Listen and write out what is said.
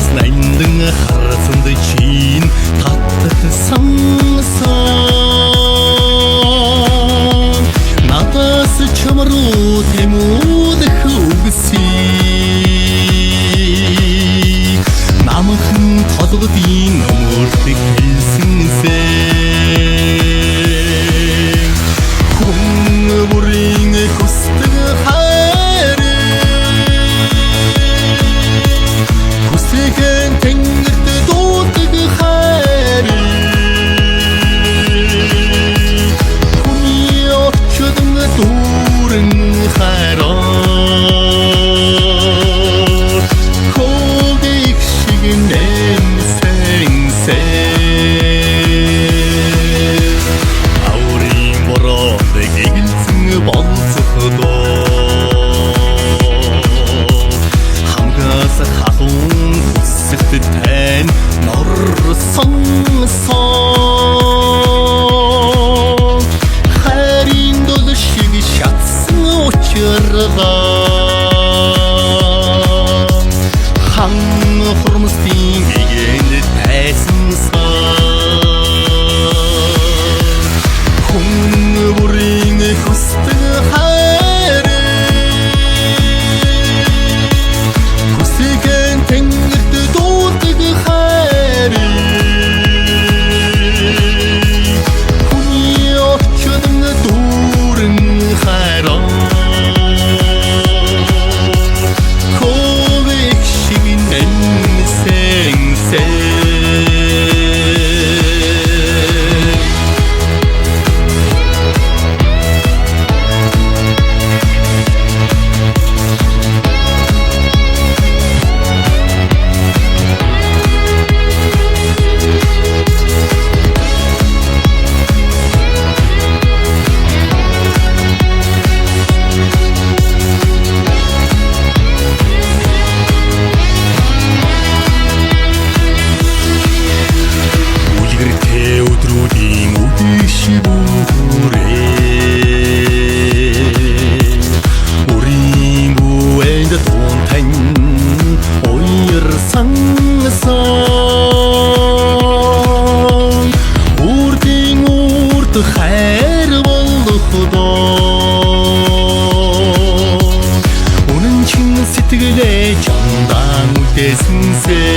Найндың қарасынды чейін таттығы саңсан Натасы чымыру темуды хөвгісі Намықын тазығы дейін ұмырды келсің сен Күнгі бұрыңы көстігі қәрі Көстеген тәңірді доғдығы қәрі Күні отчыдыңы дұрың қайрат Қолды екшігінен сәңсән Аурин бұрады кегілсіңі балсықыда Хамғасы қағын көсікті тән нұры саңсан Қәрин долы шегі шатсың очырған Хаңы құрмыз деймегені тәсін сан Күнгі бұрыңы көстігі қәрі Көстеген тәңірді доғдығы қәрі Күні отчыдыңы дұрың қайрат Қолы екшігінен сәңсән Хайр болды Құда Оның чың сетігіле жандан өтесің сен